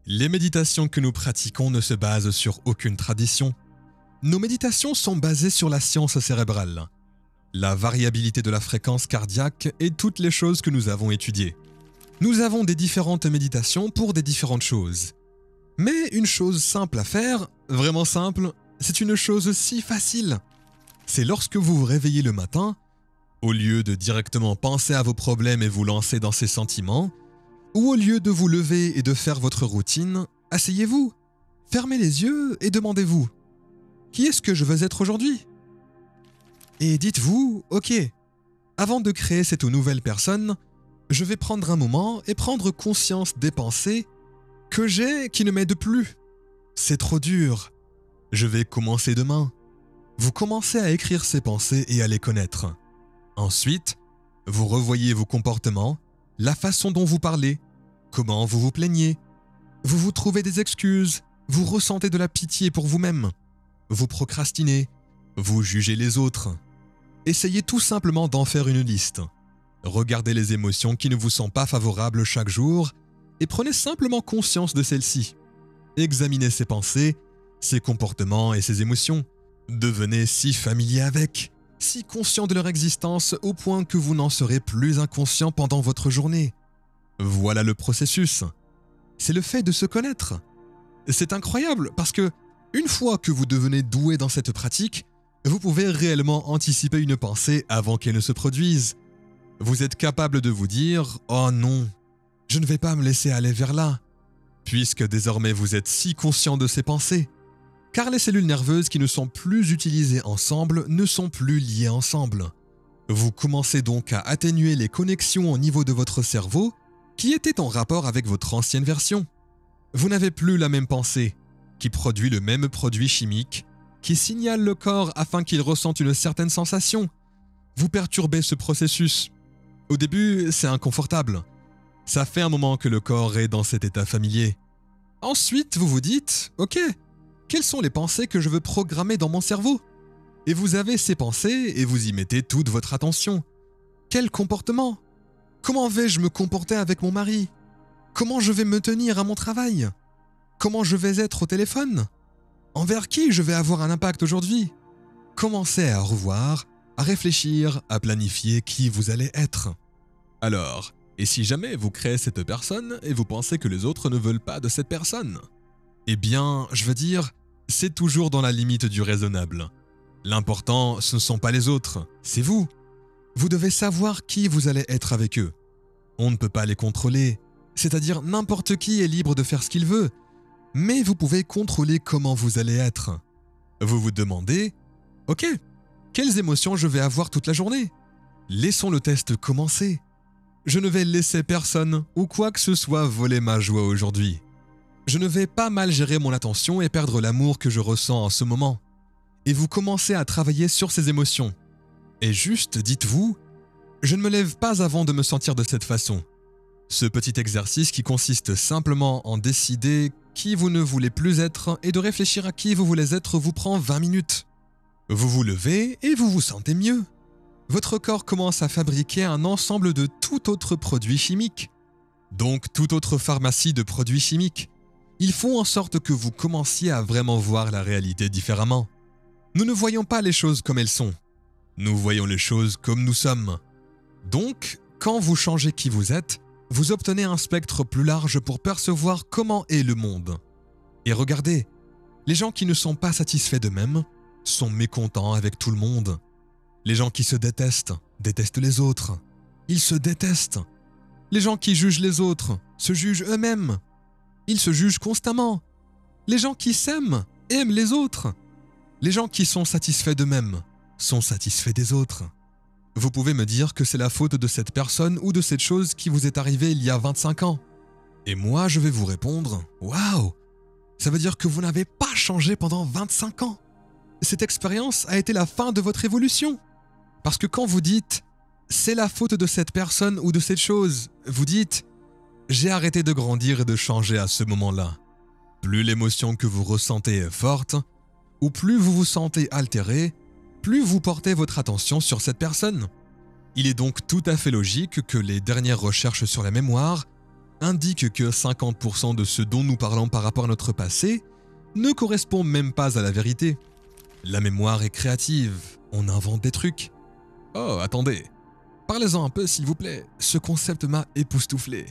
Les méditations que nous pratiquons ne se basent sur aucune tradition. Nos méditations sont basées sur la science cérébrale, la variabilité de la fréquence cardiaque et toutes les choses que nous avons étudiées. Nous avons des différentes méditations pour des différentes choses. Mais une chose simple à faire, vraiment simple, c'est une chose si facile. C'est lorsque vous vous réveillez le matin, au lieu de directement penser à vos problèmes et vous lancer dans ces sentiments, ou au lieu de vous lever et de faire votre routine, asseyez-vous, fermez les yeux et demandez-vous « Qui est-ce que je veux être aujourd'hui ?» Et dites-vous « Ok, avant de créer cette nouvelle personne, je vais prendre un moment et prendre conscience des pensées que j'ai qui ne m'aident plus. C'est trop dur. Je vais commencer demain. » Vous commencez à écrire ces pensées et à les connaître. Ensuite, vous revoyez vos comportements, la façon dont vous parlez, comment vous vous plaignez. Vous vous trouvez des excuses, vous ressentez de la pitié pour vous-même. Vous procrastinez, vous jugez les autres. Essayez tout simplement d'en faire une liste. Regardez les émotions qui ne vous sont pas favorables chaque jour et prenez simplement conscience de celles-ci. Examinez ces pensées, ces comportements et ces émotions. Devenez si familier avec, si conscient de leur existence au point que vous n'en serez plus inconscient pendant votre journée. Voilà le processus. C'est le fait de se connaître. C'est incroyable parce que, une fois que vous devenez doué dans cette pratique, vous pouvez réellement anticiper une pensée avant qu'elle ne se produise. Vous êtes capable de vous dire « Oh non, je ne vais pas me laisser aller vers là », puisque désormais vous êtes si conscient de ces pensées. Car les cellules nerveuses qui ne sont plus utilisées ensemble ne sont plus liées ensemble. Vous commencez donc à atténuer les connexions au niveau de votre cerveau qui étaient en rapport avec votre ancienne version. Vous n'avez plus la même pensée, qui produit le même produit chimique, qui signale le corps afin qu'il ressente une certaine sensation. Vous perturbez ce processus. Au début, c'est inconfortable. Ça fait un moment que le corps est dans cet état familier. Ensuite, vous vous dites « Ok, quelles sont les pensées que je veux programmer dans mon cerveau ?» Et vous avez ces pensées et vous y mettez toute votre attention. Quel comportement ? Comment vais-je me comporter avec mon mari ? Comment je vais me tenir à mon travail ? Comment je vais être au téléphone ? Envers qui je vais avoir un impact aujourd'hui ? Commencez à revoir, à réfléchir, à planifier qui vous allez être. Alors, et si jamais vous créez cette personne et vous pensez que les autres ne veulent pas de cette personne ? Eh bien, je veux dire, c'est toujours dans la limite du raisonnable. L'important, ce ne sont pas les autres, c'est vous. Vous devez savoir qui vous allez être avec eux. On ne peut pas les contrôler, c'est-à-dire n'importe qui est libre de faire ce qu'il veut, mais vous pouvez contrôler comment vous allez être. Vous vous demandez « Ok, quelles émotions je vais avoir toute la journée ? Laissons le test commencer. Je ne vais laisser personne ou quoi que ce soit voler ma joie aujourd'hui. Je ne vais pas mal gérer mon attention et perdre l'amour que je ressens en ce moment. » Et vous commencez à travailler sur ces émotions. Et juste dites-vous « Je ne me lève pas avant de me sentir de cette façon. » Ce petit exercice qui consiste simplement en décider qui vous ne voulez plus être et de réfléchir à qui vous voulez être vous prend 20 minutes. Vous vous levez et vous vous sentez mieux. Votre corps commence à fabriquer un ensemble de tout autre produit chimique. Donc toute autre pharmacie de produits chimiques. Ils font en sorte que vous commenciez à vraiment voir la réalité différemment. Nous ne voyons pas les choses comme elles sont. Nous voyons les choses comme nous sommes. Donc, quand vous changez qui vous êtes, vous obtenez un spectre plus large pour percevoir comment est le monde. Et regardez, les gens qui ne sont pas satisfaits d'eux-mêmes sont mécontents avec tout le monde. Les gens qui se détestent, détestent les autres. Ils se détestent. Les gens qui jugent les autres se jugent eux-mêmes. Ils se jugent constamment. Les gens qui s'aiment aiment les autres. Les gens qui sont satisfaits d'eux-mêmes sont satisfaits des autres. Vous pouvez me dire que c'est la faute de cette personne ou de cette chose qui vous est arrivée il y a 25 ans. Et moi, je vais vous répondre « Waouh ! Ça veut dire que vous n'avez pas changé pendant 25 ans. Cette expérience a été la fin de votre évolution. Parce que quand vous dites « C'est la faute de cette personne ou de cette chose », vous dites « J'ai arrêté de grandir et de changer à ce moment-là. » Plus l'émotion que vous ressentez est forte, ou plus vous vous sentez altéré, plus vous portez votre attention sur cette personne. Il est donc tout à fait logique que les dernières recherches sur la mémoire indique que 50% de ce dont nous parlons par rapport à notre passé ne correspond même pas à la vérité. La mémoire est créative, on invente des trucs. Oh, attendez, parlez-en un peu s'il vous plaît, ce concept m'a époustouflé.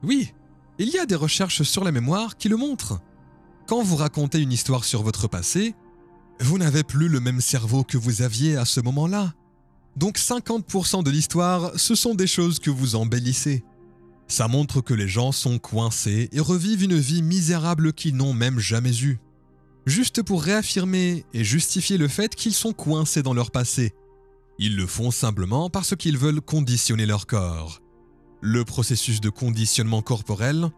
Oui, il y a des recherches sur la mémoire qui le montrent. Quand vous racontez une histoire sur votre passé, vous n'avez plus le même cerveau que vous aviez à ce moment-là. Donc 50% de l'histoire, ce sont des choses que vous embellissez. Ça montre que les gens sont coincés et revivent une vie misérable qu'ils n'ont même jamais eue. Juste pour réaffirmer et justifier le fait qu'ils sont coincés dans leur passé. Ils le font simplement parce qu'ils veulent conditionner leur corps. Le processus de conditionnement corporel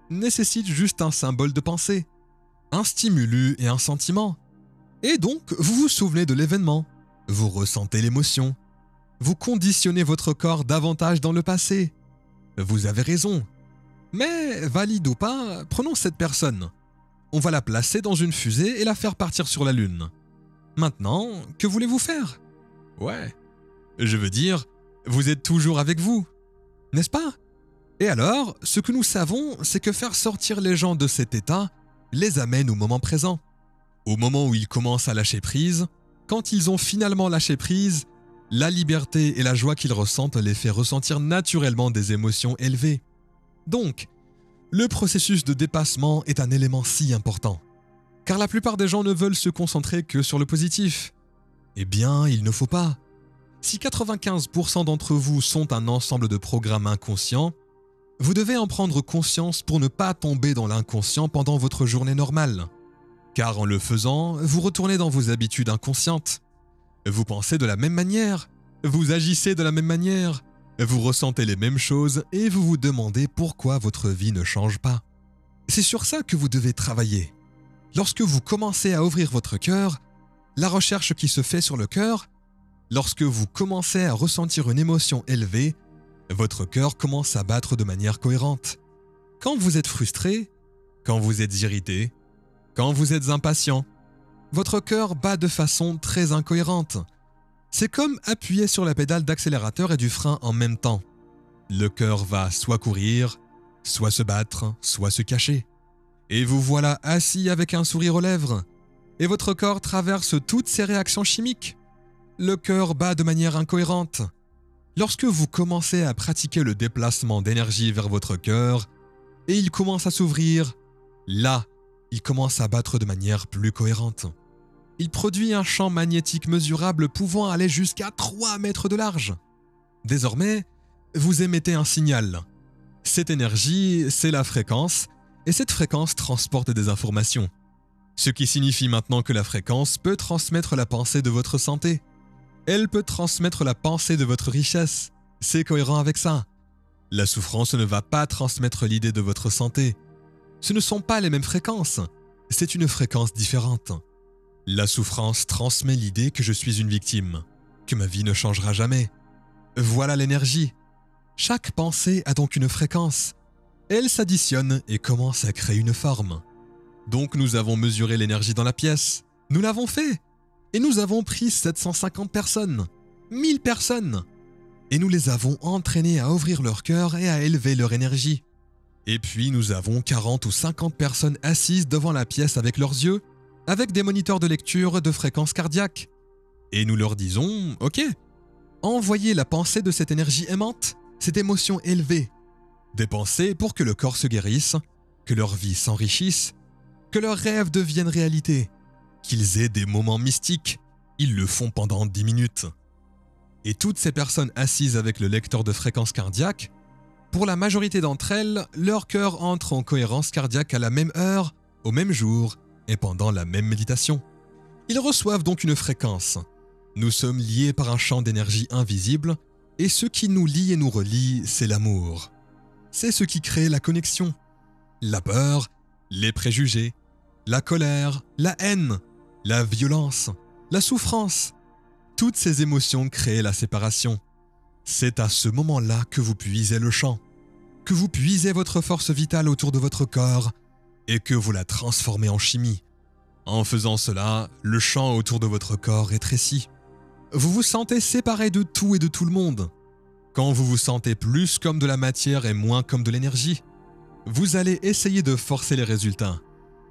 nécessite juste un symbole de pensée, un stimulus et un sentiment. Et donc, vous vous souvenez de l'événement, vous ressentez l'émotion, vous conditionnez votre corps davantage dans le passé. Vous avez raison. Mais, valide ou pas, prenons cette personne. On va la placer dans une fusée et la faire partir sur la Lune. Maintenant, que voulez-vous faire? Ouais. Je veux dire, vous êtes toujours avec vous, n'est-ce pas? Et alors, ce que nous savons, c'est que faire sortir les gens de cet état les amène au moment présent. Au moment où ils commencent à lâcher prise, quand ils ont finalement lâché prise, la liberté et la joie qu'ils ressentent les fait ressentir naturellement des émotions élevées. Donc, le processus de dépassement est un élément si important. Car la plupart des gens ne veulent se concentrer que sur le positif. Eh bien, il ne faut pas. Si 95% d'entre vous sont un ensemble de programmes inconscients, vous devez en prendre conscience pour ne pas tomber dans l'inconscient pendant votre journée normale. Car en le faisant, vous retournez dans vos habitudes inconscientes. Vous pensez de la même manière, vous agissez de la même manière, vous ressentez les mêmes choses et vous vous demandez pourquoi votre vie ne change pas. C'est sur ça que vous devez travailler. Lorsque vous commencez à ouvrir votre cœur, la recherche qui se fait sur le cœur, lorsque vous commencez à ressentir une émotion élevée, votre cœur commence à battre de manière cohérente. Quand vous êtes frustré, quand vous êtes irrité, quand vous êtes impatient, votre cœur bat de façon très incohérente. C'est comme appuyer sur la pédale d'accélérateur et du frein en même temps. Le cœur va soit courir, soit se battre, soit se cacher. Et vous voilà assis avec un sourire aux lèvres. Et votre corps traverse toutes ces réactions chimiques. Le cœur bat de manière incohérente. Lorsque vous commencez à pratiquer le déplacement d'énergie vers votre cœur, et il commence à s'ouvrir, là, il commence à battre de manière plus cohérente. Il produit un champ magnétique mesurable pouvant aller jusqu'à 3 mètres de large. Désormais, vous émettez un signal. Cette énergie, c'est la fréquence, et cette fréquence transporte des informations. Ce qui signifie maintenant que la fréquence peut transmettre la pensée de votre santé. Elle peut transmettre la pensée de votre richesse. C'est cohérent avec ça. La souffrance ne va pas transmettre l'idée de votre santé. Ce ne sont pas les mêmes fréquences. C'est une fréquence différente. La souffrance transmet l'idée que je suis une victime, que ma vie ne changera jamais. Voilà l'énergie. Chaque pensée a donc une fréquence. Elle s'additionne et commence à créer une forme. Donc nous avons mesuré l'énergie dans la pièce. Nous l'avons fait. Et nous avons pris 750 personnes, 1000 personnes. Et nous les avons entraînées à ouvrir leur cœur et à élever leur énergie. Et puis nous avons 40 ou 50 personnes assises devant la pièce avec leurs yeux, avec des moniteurs de lecture de fréquence cardiaque. Et nous leur disons, ok, envoyez la pensée de cette énergie aimante, cette émotion élevée. Des pensées pour que le corps se guérisse, que leur vie s'enrichisse, que leurs rêves deviennent réalité, qu'ils aient des moments mystiques. Ils le font pendant 10 minutes. Et toutes ces personnes assises avec le lecteur de fréquence cardiaque, pour la majorité d'entre elles, leur cœur entre en cohérence cardiaque à la même heure, au même jour et pendant la même méditation. Ils reçoivent donc une fréquence. Nous sommes liés par un champ d'énergie invisible et ce qui nous lie et nous relie, c'est l'amour. C'est ce qui crée la connexion. La peur, les préjugés, la colère, la haine, la violence, la souffrance. Toutes ces émotions créent la séparation. C'est à ce moment-là que vous puisez le chant, que vous puisez votre force vitale autour de votre corps et que vous la transformez en chimie. En faisant cela, le champ autour de votre corps rétrécit. Vous vous sentez séparé de tout et de tout le monde. Quand vous vous sentez plus comme de la matière et moins comme de l'énergie, Vous allez essayer de forcer les résultats.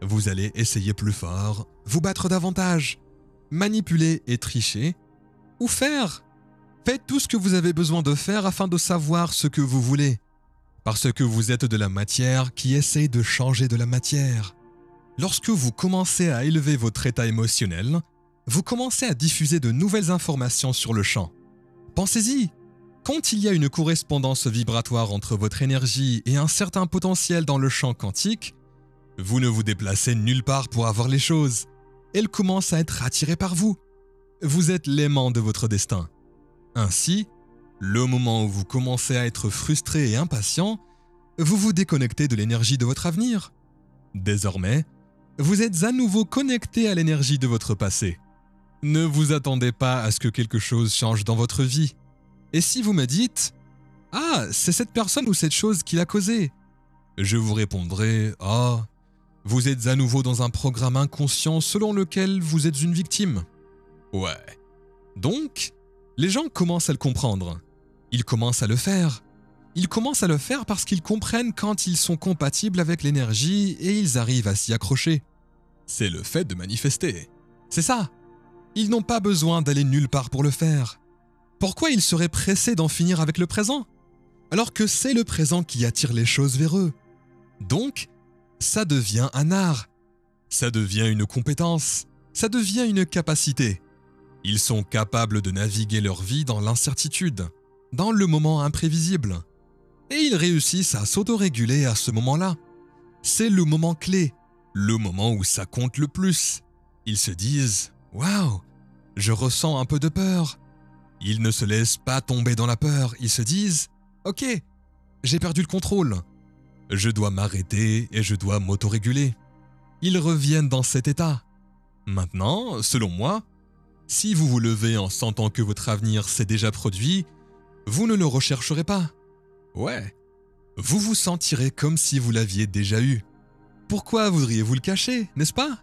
Vous allez essayer plus fort, vous battre davantage, manipuler et tricher, ou faire. Faites tout ce que vous avez besoin de faire afin de savoir ce que vous voulez. Parce que vous êtes de la matière qui essaye de changer de la matière. Lorsque vous commencez à élever votre état émotionnel, vous commencez à diffuser de nouvelles informations sur le champ. Pensez-y, quand il y a une correspondance vibratoire entre votre énergie et un certain potentiel dans le champ quantique, vous ne vous déplacez nulle part pour avoir les choses. Elles commencent à être attirées par vous. Vous êtes l'aimant de votre destin. Ainsi, le moment où vous commencez à être frustré et impatient, vous vous déconnectez de l'énergie de votre avenir. Désormais, vous êtes à nouveau connecté à l'énergie de votre passé. Ne vous attendez pas à ce que quelque chose change dans votre vie. Et si vous me dites « Ah, c'est cette personne ou cette chose qui l'a causé », je vous répondrai « Ah, vous êtes à nouveau dans un programme inconscient selon lequel vous êtes une victime. » Ouais. Donc, les gens commencent à le comprendre. Ils commencent à le faire. Ils commencent à le faire parce qu'ils comprennent quand ils sont compatibles avec l'énergie et ils arrivent à s'y accrocher. C'est le fait de manifester. C'est ça. Ils n'ont pas besoin d'aller nulle part pour le faire. Pourquoi ils seraient pressés d'en finir avec le présent, alors que c'est le présent qui attire les choses vers eux? Donc, ça devient un art. Ça devient une compétence. Ça devient une capacité. Ils sont capables de naviguer leur vie dans l'incertitude, dans le moment imprévisible. Et ils réussissent à s'autoréguler à ce moment-là. C'est le moment clé, le moment où ça compte le plus. Ils se disent « Waouh, je ressens un peu de peur ». Ils ne se laissent pas tomber dans la peur, ils se disent « Ok, j'ai perdu le contrôle. Je dois m'arrêter et je dois m'autoréguler. » Ils reviennent dans cet état. Maintenant, selon moi, si vous vous levez en sentant que votre avenir s'est déjà produit, vous ne le rechercherez pas. Ouais, vous vous sentirez comme si vous l'aviez déjà eu. Pourquoi voudriez-vous le cacher, n'est-ce pas?